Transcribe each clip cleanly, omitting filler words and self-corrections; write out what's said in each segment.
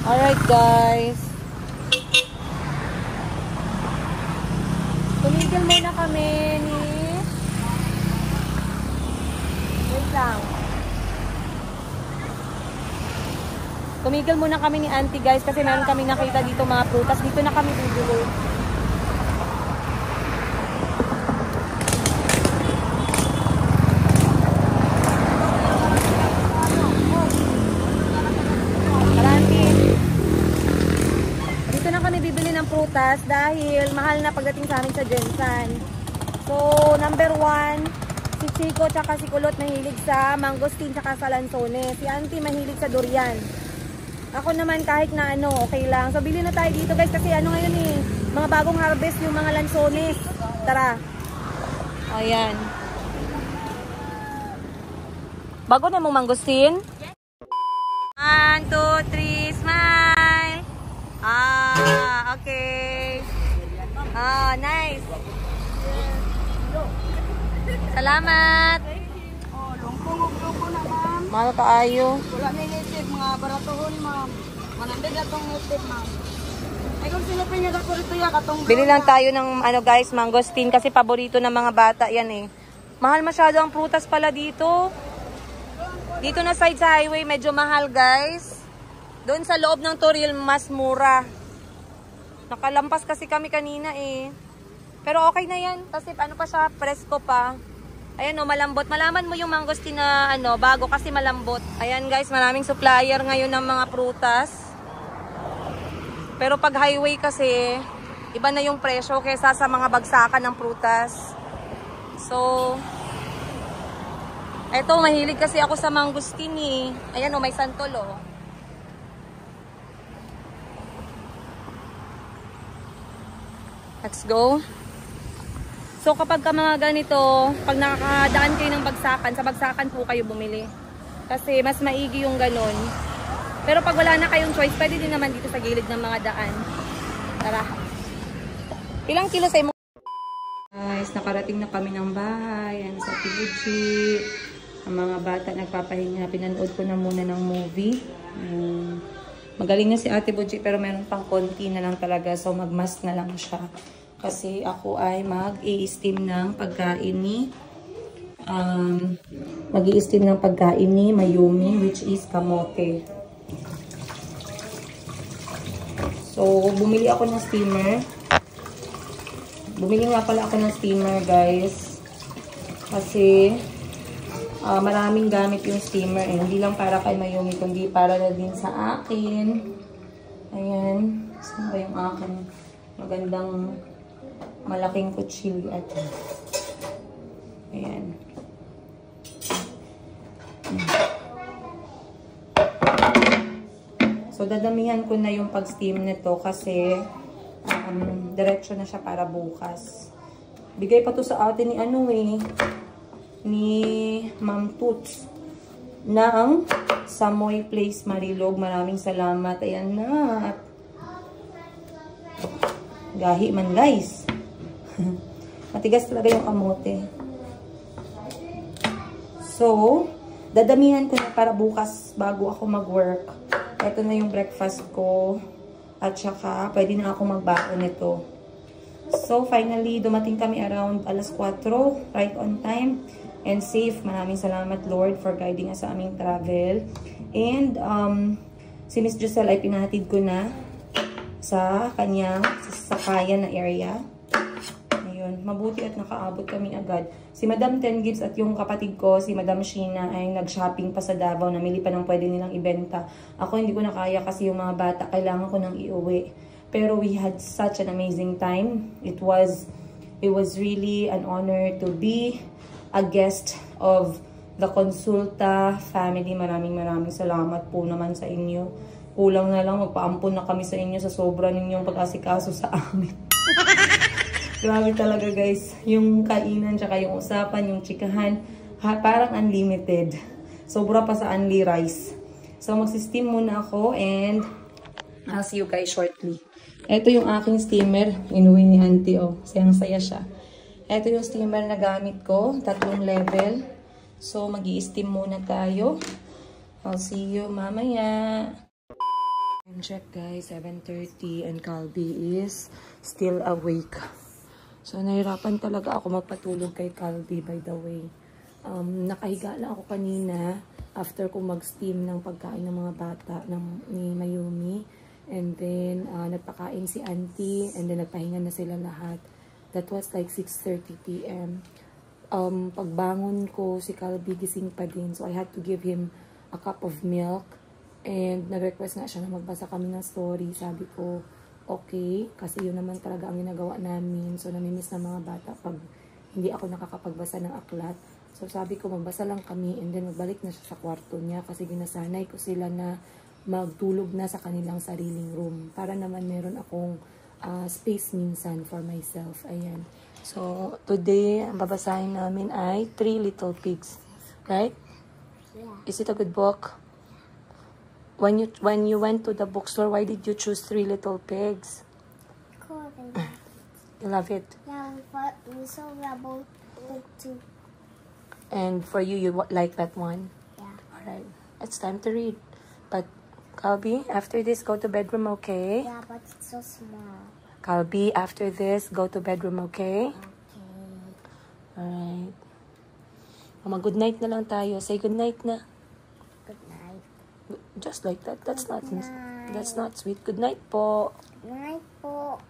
Alright guys. Tumigil muna kami ni... Wait lang. Tumigil muna kami ni auntie guys kasi meron kami nakita dito mga prutas. Dito na kami bibili. Prutas dahil mahal na pagdating sa amin sa Jensan. So, number 1, si Chico tsaka si Kulot mahilig sa mangosteen tsaka sa lansones. Si auntie mahilig sa durian. Ako naman kahit na ano, okay lang. So, bili na tayo dito guys kasi ano ngayon eh, mga bagong harvest yung mga lansones. Tara. Ayan. Bago na mong mangosteen? 1, 2, 3, smile! Okay. Nice. Salamat. Lungkong na, ma'am. Mahal kaayo. Wala na native, mga baratohon, ma'am. Manandig na itong native, ma'am. Ay, kung sinipin niya ako rito ya, katong... Bili lang tayo ng, ano guys, mangosteen kasi paborito ng mga bata yan eh. Mahal masyado ang prutas pala dito. Dito na side sa highway, medyo mahal guys. Doon sa loob ng Toril, mas mura. Nakalampas kasi kami kanina eh. Pero okay na yan. Kasi ano pa siya, presko pa. Ayan o, malambot. Malaman mo yung mangosteen na ano, bago kasi malambot. Ayan guys, maraming supplier ngayon ng mga prutas. Pero pag highway kasi, iba na yung presyo kaysa sa mga bagsakan ng prutas. So, eto, mahilig kasi ako sa mangosteen eh. Ayan o, may santol o. Let's go. So kapag ka mga ganito, pag nakakadaan kayo ng bagsakan, sa bagsakan po kayo bumili. Kasi mas maigi yung ganon. Pero pag wala na kayong choice, pwede din naman dito sa gilid ng mga daan. Tara. Ilang kilo sa imo? Guys, nakarating na kami ng bahay. Yan sa Tibuchi. Ang mga bata nagpapahinga. Pinanood ko na muna ng movie. Magaling na si Ate Buji pero meron pang konti na lang talaga. So magmask na lang siya. Kasi ako ay mag-i-steam ng pagkain ni Mayumi, which is kamote. So bumili ako ng steamer. Bumili nga pala ako ng steamer guys. Kasi maraming gamit yung steamer eh. Hindi lang para kay Mayumi, kundi para na din sa akin. Ayan. Saan ba yung akin? Magandang malaking kutsilyo at ayan. So dadamihan ko na yung pag-steam nito kasi diretso na siya para bukas. Bigay pa to sa atin ni ano eh, ni Ma'am Toots ng Samoy Place Marilog. Maraming salamat. Ayan na. Gahi man guys. Matigas talaga yung kamote. So, dadamihan ko na para bukas bago ako mag-work. Ito na yung breakfast ko. At saka, pwede na ako magbaon nito. So, finally, dumating kami around alas 4. Right on time. And safe. Maraming salamat Lord for guiding us sa aming travel. And, si Miss Giselle ay pinahatid ko na sa kanyang sasakayan na area. Ayun, mabuti at nakaabot kami agad. Si Madam Ten Gibbs at yung kapatid ko, si Madam Sheena, ay nag-shopping pa sa Davao. Namili pa ng pwede nilang ibenta. Ako hindi ko na kaya kasi yung mga bata, kailangan ko nang iuwi. Pero we had such an amazing time. It was really an honor to be a guest of the Consulta family. Maraming salamat po naman sa inyo. Kulang na lang, magpaampon na kami sa inyo sa sobra ninyong pag-asikaso sa amin. Grabe talaga guys. Yung kainan, tsaka yung usapan, yung chikahan, parang unlimited. Sobra pa sa unli rice. So magsisteam muna ako and I'll see you guys shortly. Ito yung aking steamer. Inuwi ni auntie oh. Sayang-saya siya. Ito yung steamer na gamit ko. 3 level. So mag-i-steam muna tayo. I'll see you mamaya. Check guys, 7:30 and Calby is still awake. So nahirapan talaga ako magpatulog kay Calby, by the way. Nakahiga lang ako kanina after ko mag-steam ng pagkain ng mga bata ni Mayumi. And then nagpakain si Auntie and then nagpahinga na sila lahat. That was like 6:30 p.m. Pagbangon ko, si Calby gising pa din. So I had to give him a cup of milk. And nag-request nga siya na magbasa kami ng story. Sabi ko, okay. Kasi yun naman talaga ang ginagawa namin. So namimiss ng mga bata pag hindi ako nakakapagbasa ng aklat. So sabi ko, magbasa lang kami. And then magbalik na siya sa kwarto niya. Kasi ginasanay ko sila na magtulog na sa kanilang sariling room. Para naman meron akong space minsan for myself. Ayan. So today, ang babasahin namin ay Three Little Pigs. Right? Yeah. Is it a good book? When you went to the bookstore, why did you choose Three Little Pigs? Cool. You love it. Yeah, we saw about it too. And for you, you like that one? Yeah. Alright. It's time to read. But, Calby, after this, go to bedroom, okay? Yeah, but it's so small. Calby, after this, go to bedroom, okay? Okay. Alright. Mag-good night na lang tayo. Say good night na. Good night. Just like that. That's not night. sweet. Good night po. Good night po.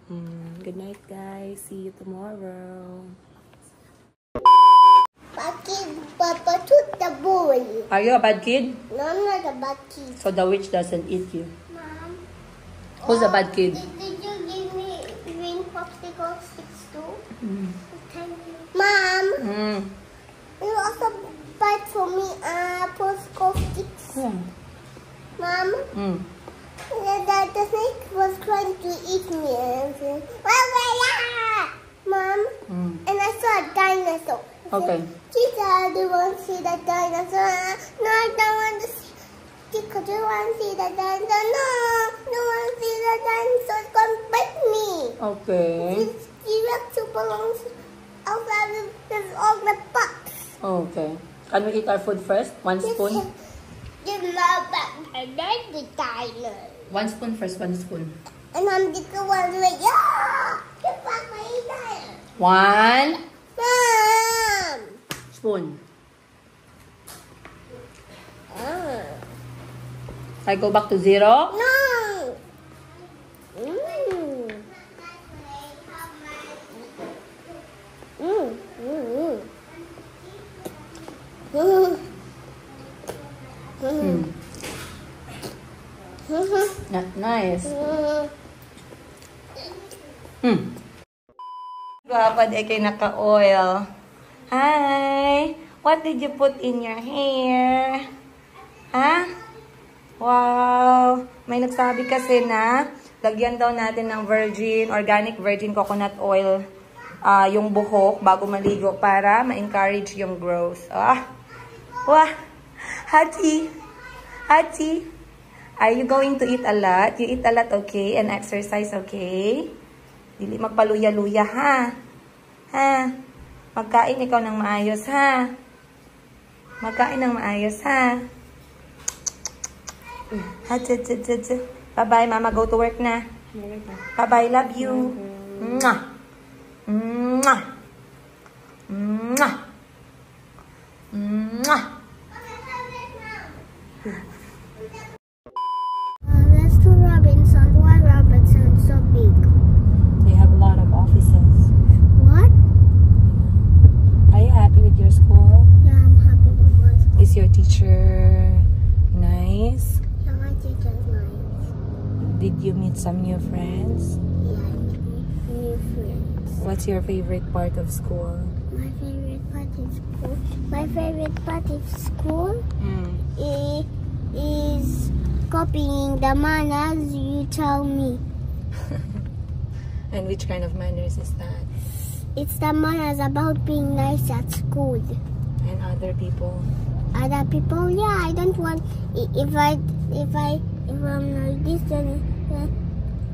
Good night, guys. See you tomorrow. Bakit Papa took the bowl? Are you a bad kid? No, I'm not a bad kid. So the witch doesn't eat you. Mom. Who's a bad kid? Did you give me green popsicle sticks too? Thank you. Mom, you also buy for me popsicle sticks. Yeah. Mom, the snake was trying to eat me. And I said, Mom, and I saw a dinosaur. Okay. Chica, do you want to see the dinosaur? No, I don't want to see. Chica, do you want to see the dinosaur? No, I don't want to see the dinosaur. It's going to bite me. Okay. T-Rex belongs outside of all the box. Okay. Can we eat our food first? One spoon? You love that. I like the dinosaur. One spoon first, one spoon. And I'm the one like, yeah! Get back my dinosaur. One Mom! spoon. I go back to 0. No! Not nice. Gawad ay kay naka-oil. Hi! What did you put in your hair? Ha? Wow! May nagsabi kasi na lagyan daw natin ng organic virgin coconut oil yung buhok bago maligo para ma-encourage yung growth. Wah! Hati! Hati! Are you going to eat a lot? You eat a lot, okay? And exercise, okay? Dili magpaluya-luya, ha? Ha? Magkain ikaw ng maayos, ha? Magkain ng maayos, ha? Bye-bye, Mama. Go to work na. Bye-bye. Love you. Mwah! Mwah! Mwah! Mwah! There's two Robinsons. Why Robinsons so big? They have a lot of offices. What? Are you happy with your school? Yeah, I'm happy with my school. Is your teacher nice? Yeah, my teacher's nice. Did you meet some new friends? Yeah, I made new friends. What's your favorite part of school? My favorite part of school. My favorite part of school is copying the manners you tell me. And which kind of manners is that? It's the manners about being nice at school. And other people? Other people, yeah, I don't want. If I'm like this,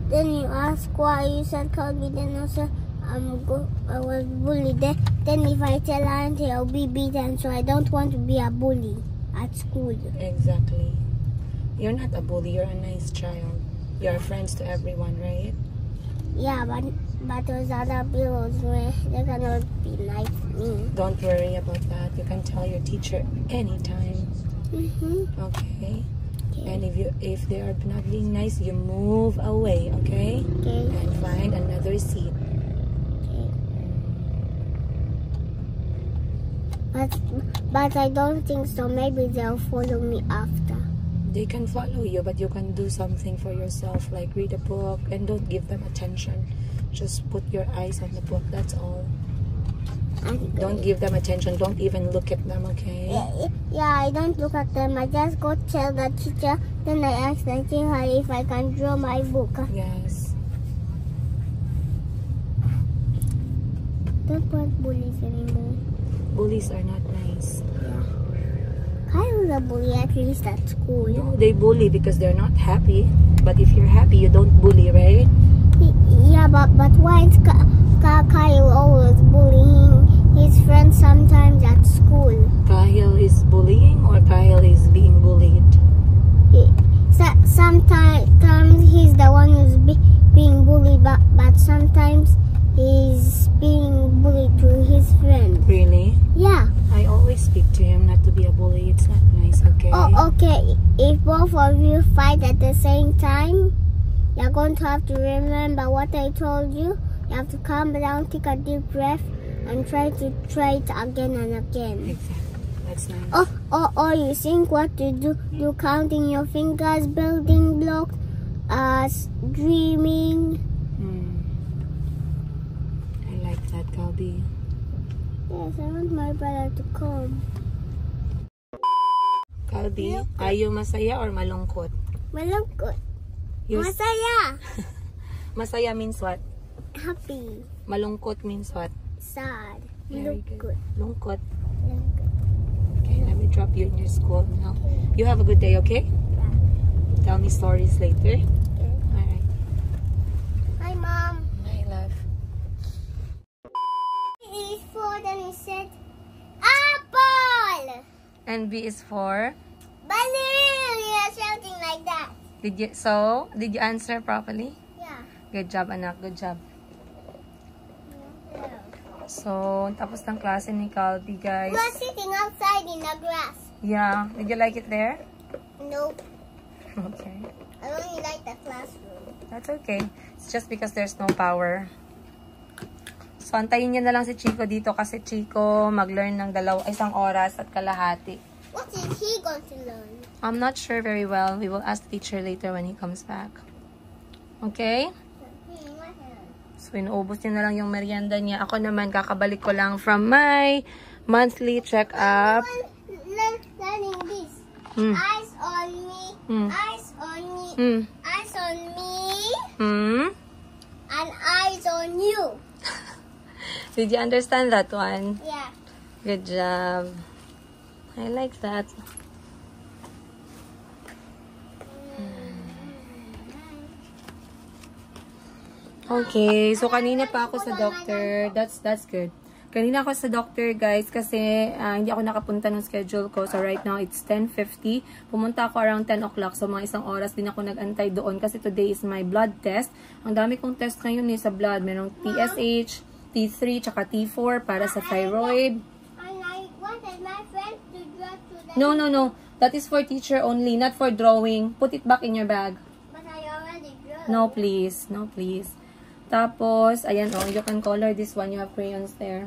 then you ask why you said call me. Then also I was bullied. Then if I tell auntie, I'll be beaten. So I don't want to be a bully at school. Exactly. You're not a bully. You're a nice child. You're friends to everyone, right? Yeah, but those other people, they cannot be like me. Don't worry about that. You can tell your teacher anytime. Okay? And if they are not being nice, you move away, okay? Okay. And find another seat. But I don't think so. Maybe they'll follow me after. They can follow you, but you can do something for yourself, like read a book, and don't give them attention. Just put your eyes on the book, that's all. Don't give them attention. Don't even look at them, okay? Yeah, I don't look at them. I just go tell the teacher. Then I ask the teacher if I can draw my book. Yes. Don't want bullies anymore. Bullies are not nice. Yeah. Kyle's a bully, at least at school. No, they bully because they're not happy. But if you're happy, you don't bully, right? Yeah, but why is Kyle always bullying his friends sometimes at school? Kyle is bullying or Kyle is being bullied? Sometimes he's the one who's being bullied, but sometimes he's being bullied to his friends. Really? Yeah. I always speak to him not to be a bully. It's not nice, okay? Oh, okay. If both of you fight at the same time, you're going to have to remember what I told you. You have to calm down, take a deep breath, and try it again and again. Exactly. That's nice. Or you think what to do. You counting your fingers, building blocks, dreaming. I like that, Calby. Yes, I want my brother to come. Calby, are you masaya or malungkot? Malungkot. You're Masaya. Masaya means what? Happy. Malungkot means what? Sad. Very good. Lungkot. Lungkot. Lungkot. Okay, let me drop you in your school now. You have a good day, okay? Yeah. Tell me stories later. Okay. Alright. Hi, Mom. Hi, love. A is for, then we said apple. And B is for? Balloon. You're shouting like that. Did you answer properly? Yeah. Good job, anak. Good job. Yeah. So, tapos ng klase ni Calby, guys. We're sitting outside in the grass. Yeah. Did you like it there? Nope. Okay. I only like the classroom. That's okay. It's just because there's no power. So, antayin niya na lang si Chico dito kasi Chico mag-learn ng 1 oras at kalahati. What is he going to learn? I'm not sure very well. We will ask the teacher later when he comes back. Okay? So, inuubos niya na lang yung merienda niya. Ako naman, kakabalik ko lang from my monthly check-up. Learning this. Eyes on me. Eyes on me. Eyes on me. And eyes on you. Did you understand that one? Yeah. Good job. I like that. Okay, so kanina pa ako sa doctor. That's good. Kanina ako sa doctor, guys, kasi hindi ako nakapunta ng schedule ko. So right now it's 10:50. Pumunta ako around 10 o'clock. So mga 1 oras din ako nag-antay doon kasi today is my blood test. Ang dami kong test ngayon sa blood. Merong TSH, T3, tsaka T4 para sa thyroid. And I wanted my friend to draw to the... No. That is for teacher only, not for drawing. Put it back in your bag. But I already drew. No, please. No, please. Tapos, ayan you can color this one. You have crayons there.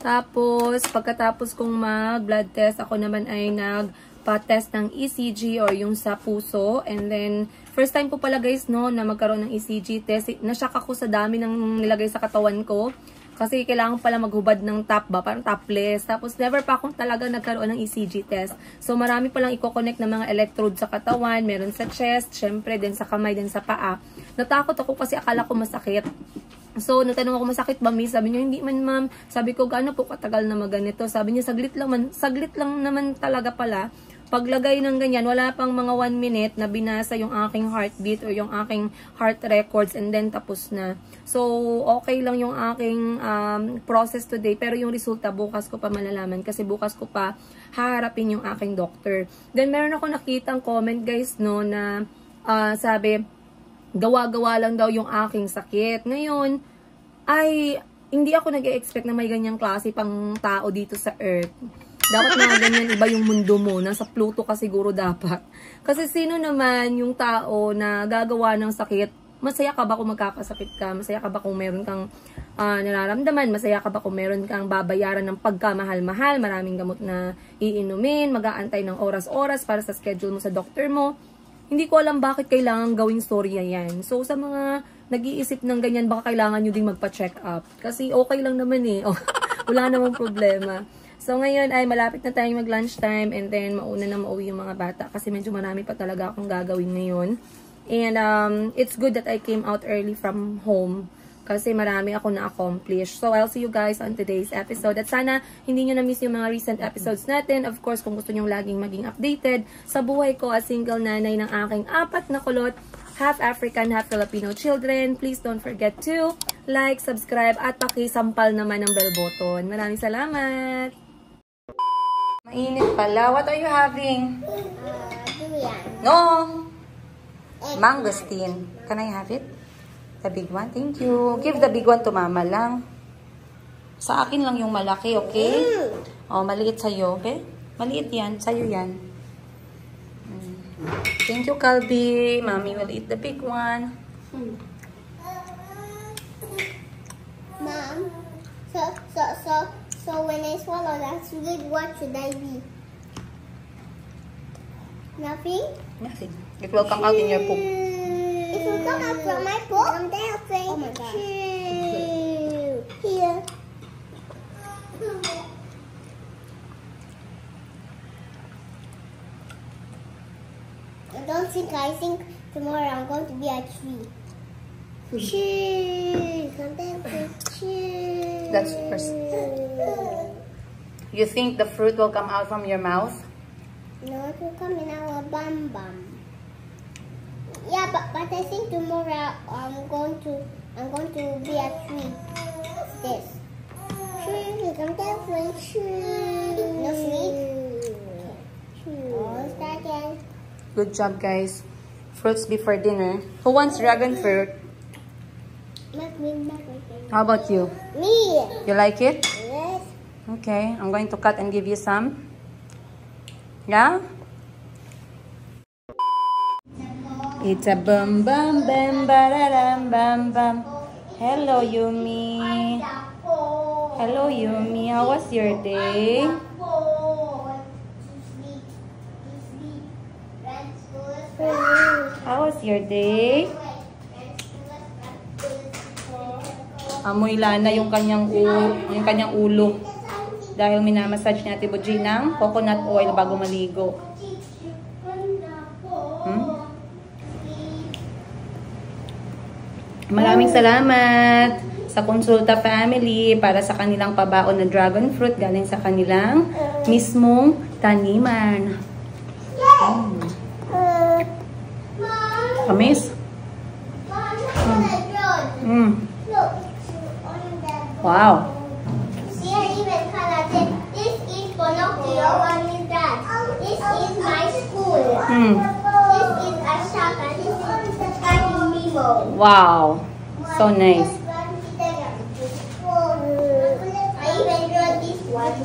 Tapos, pagkatapos kong mag-blood test, ako naman ay nagpa-test ng ECG or yung sa puso. And then, first time ko pala guys, na magkaroon ng ECG test. Nashock ako sa dami ng nilagay sa katawan ko. Kasi kailangan pala maghubad ng top ba? Parang topless. Tapos never pa akong talaga nagkaroon ng ECG test. So marami palang i-connect na mga electrode sa katawan. Meron sa chest, syempre, din sa kamay, din sa paa. Natakot ako kasi akala ko masakit. So natanong ako, masakit ba, miss? Sabi niya, hindi man ma'am. Sabi ko, gaano po katagal na maganito? Sabi niya, saglit lang naman talaga pala. Paglagay ng ganyan, wala pang mga 1 minute na binasa yung aking heartbeat or yung aking heart records and then tapos na. So, okay lang yung aking process today pero yung resulta bukas ko pa malalaman kasi bukas ko pa haharapin yung aking doctor. Then, meron ako nakitang comment guys na sabi, gawa-gawa lang daw yung aking sakit. Ngayon, ay hindi ako nag-expect na may ganyang klase pang tao dito sa Earth. Dapat mga ganyan iba yung mundo mo. Nasa Pluto ka siguro dapat. Kasi sino naman yung tao na gagawa ng sakit? Masaya ka ba kung magkakasakit ka? Masaya ka ba kung meron kang nararamdaman? Masaya ka ba kung meron kang babayaran ng pagkamahal-mahal? Maraming gamot na iinumin, mag-aantay ng oras-oras para sa schedule mo sa doctor mo. Hindi ko alam bakit kailangan gawing storya yan. So, sa mga nag-iisip ng ganyan, baka kailangan nyo ding magpa-check up. Kasi okay lang naman eh. Wala namang problema. So, ngayon ay malapit na tayong mag-lunchtime and then mauna na mauwi yung mga bata kasi medyo marami pa talaga akong gagawin ngayon. And it's good that I came out early from home kasi marami ako na-accomplish. So, I'll see you guys on today's episode. At sana hindi nyo na-miss yung mga recent episodes natin. Of course, kung gusto nyo laging maging updated sa buhay ko as single nanay ng aking 4 na kulot, half African, half Filipino children. Please don't forget to like, subscribe, at pakisampal naman ng bell button. Maraming salamat! Mainit pala. What are you having? Durian. No! Mangosteen. Can I have it? The big one? Thank you. Give the big one to mama lang. Sa akin lang yung malaki, okay? Oh, maliit sa'yo, okay? Maliit yan. Sa'yo yan. Thank you, Calby. Mommy will eat the big one. Mom, so when I swallow that sweet, what should I be? Nothing? Nothing. It will come out in your poop. It will come out from my poop? I'm dancing. Oh my God. Here. I think tomorrow I'm going to be a tree. Cheese. I'm dancing. Cheese. That's first. You think the fruit will come out from your mouth? No, it will come in our bum bum. Yeah, but I think tomorrow I'm going to be a tree. What's this? Tree. I'm dancing. Tree. No sweet. Oh, start again. Good job, guys. Fruits before dinner. Who wants dragon fruit? How about you? Me. You like it? Yes. Okay, I'm going to cut and give you some. Yeah? It's a bum bum bum bararam bum bum. Hello, Yumi. Hello, Yumi. How was your day? How was your day? Amoy lana yung kanyang ulo. Dahil minamassage ni Ate Buji ng coconut oil bago maligo. Maraming salamat sa Consulta family para sa kanilang pabaon na dragon fruit galing sa kanilang mismong taniman. Kamis? Wow. See, I even collected. This is Pinocchio and his dad. This is my school. This is Ashaka. This is Tiny Mimo. Wow. So nice. I even drew this one.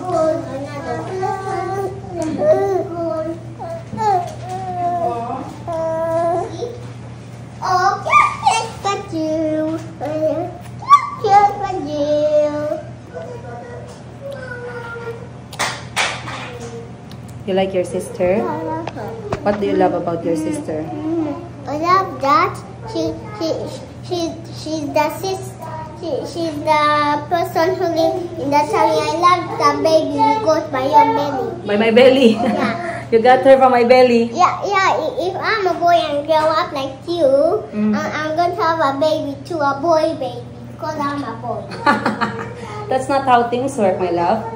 Oh, yes, got you. Yes, got you. You like your sister? I love her. What do you love about your sister? I love that she's the she's the person who lives in the tummy. I love the baby who goes by your belly. By my belly. Yeah. You got her from my belly. Yeah. If I'm a boy and grow up like you, I'm going to have a baby too, a boy baby, because I'm a boy. That's not how things work, my love.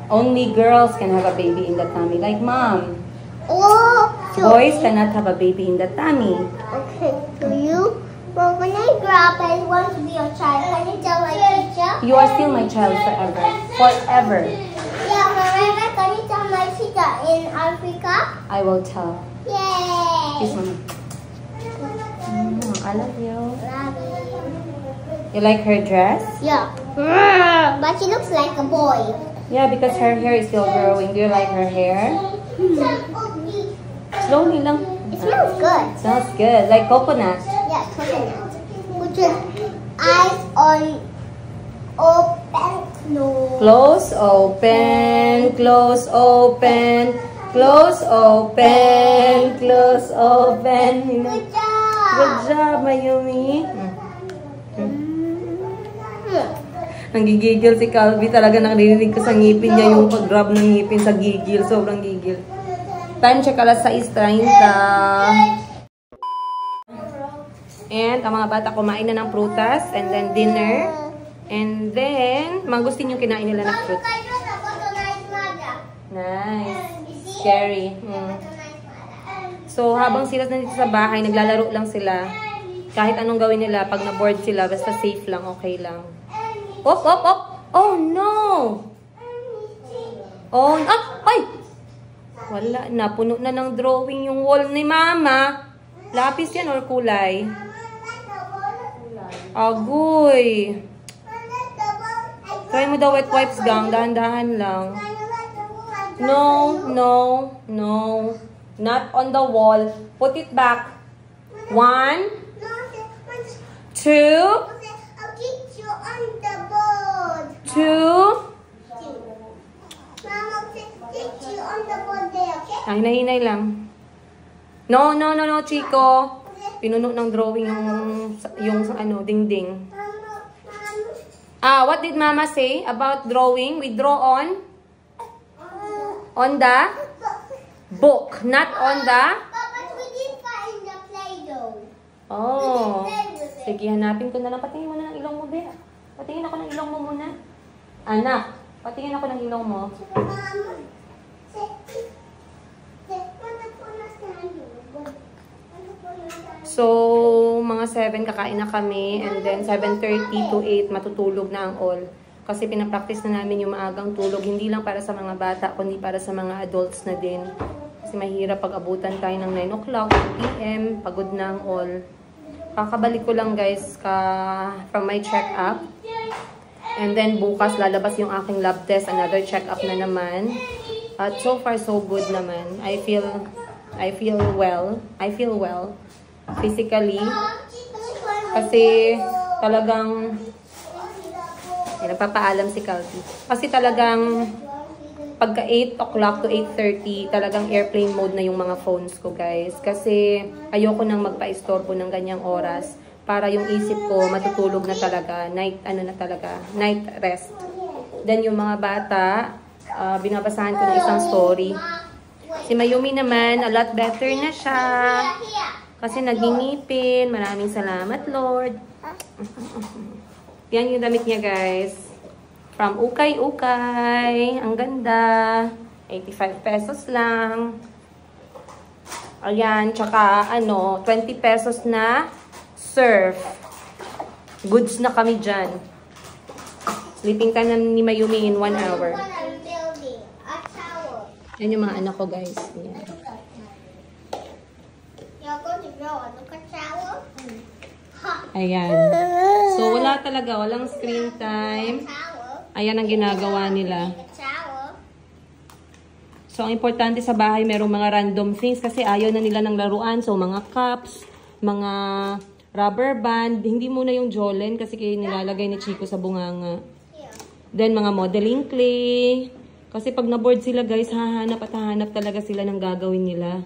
Only girls can have a baby in the tummy, like mom. Oh, so Boys cannot have a baby in the tummy. okay. So you? Well, when I grow up, I want to be your child. Can you tell my teacher? You are still my child forever. Forever. Yeah, forever. Can you tell my teacher in Africa? I will tell. Yay! Kiss mama. I love you. Love You like her dress? you. Yeah. But she looks like a boy. Yeah, because her hair is still growing. Do you like her hair? Slowly lang. It smells good. Smells good. Like coconut. Yeah, coconut. Put your eyes on open, close. Close, open, close, open, close, open, close, open. Good job. Good job, Mayumi. Nanggigigil si Calvi. Talaga nakarinig ko sa ngipin niya yung pag-grab ng ngipin sa gigil. Sobrang gigil. Time check alas 6:30. And ang mga bata kumain na ng prutas. And then dinner. And then, mangustin yung kinain nila ng fruit. Nice. Scary. So, habang sila nandito sa bahay, naglalaro lang sila. Kahit anong gawin nila, pag na-board sila, basta safe lang, okay lang. Op, op, op! Oh, no! Oh, ah! Ay! Wala na. Puno na ng drawing yung wall ni Mama. Lapis yan or kulay? Agoy! Try mo daw wet wipes, gang. Dahan-dahan lang. No, no, no. Not on the wall. Put it back. 1, 2. I'll get you on the board. 2. Mama, I'll get you on the board there, okay? Ay, hinay-hinay lang. No, no, no, no, Chico. Pinuno ng drawing yung ano, ding-ding. What did Mama say about drawing? We draw on the book, not on the... But we didn't find the Play-Doh. Oh. Sige, hanapin ko na lang. Patingin mo na ng ilong mo, Bea. Patingin ako ng ilong mo muna. Anak, patingin ako ng ilong mo. So, mga 7 kakain na kami. And then, 7:30 to 8 matutulog na ang all. Kasi pinapractice na namin yung maagang tulog. Hindi lang para sa mga bata, kundi para sa mga adults na din. Kasi mahirap pag abutan tayo ng 9 o'clock, PM, pagod na ang all. Kakabalik ko lang guys from my check-up. And then bukas lalabas yung aking lab test. Another check-up na naman. At so far so good naman. I feel well. I feel well. Physically. Kasi talagang nagpapaalam si Calvi. Kasi talagang pagka 8 o'clock to 8:30, talagang airplane mode na yung mga phones ko, guys. Kasi ayoko nang magpa-istorbo ng ganyang oras para yung isip ko matutulog na talaga. Night rest. Then yung mga bata, binabasahan ko ng isang story. Si Mayumi naman, a lot better na siya. Kasi nagingipin. Maraming salamat, Lord. Yan yung damit niya, guys. From Ukay-Ukay. Ang ganda. 85 pesos lang. Ayan. Tsaka, 20 pesos na surf. Goods na kami dyan. Sleeping time na ni Mayumi in 1 hour. Yan yung mga anak ko, guys. Yan. Ayan. So, wala talaga. Walang screen time. Ayan ang ginagawa nila. So, ang importante sa bahay, merong mga random things kasi ayaw na nila ng laruan. So, mga cups, mga rubber band. Hindi muna yung Jolene kasi nilalagay ni Chico sa bunganga. Then, mga modeling clay. Kasi pag na-board sila, guys, hahanap at hahanap talaga sila ng gagawin nila.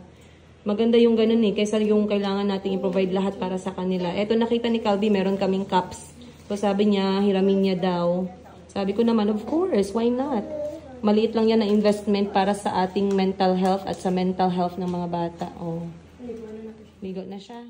Maganda yung ganun eh, kaysa yung kailangan nating i-provide lahat para sa kanila. Eto, nakita ni Calvi, meron kaming cups. So, sabi niya, hiramin niya daw. Sabi ko naman, of course, why not? Maliit lang yan na investment para sa ating mental health at sa mental health ng mga bata. Oh. Ligo na siya.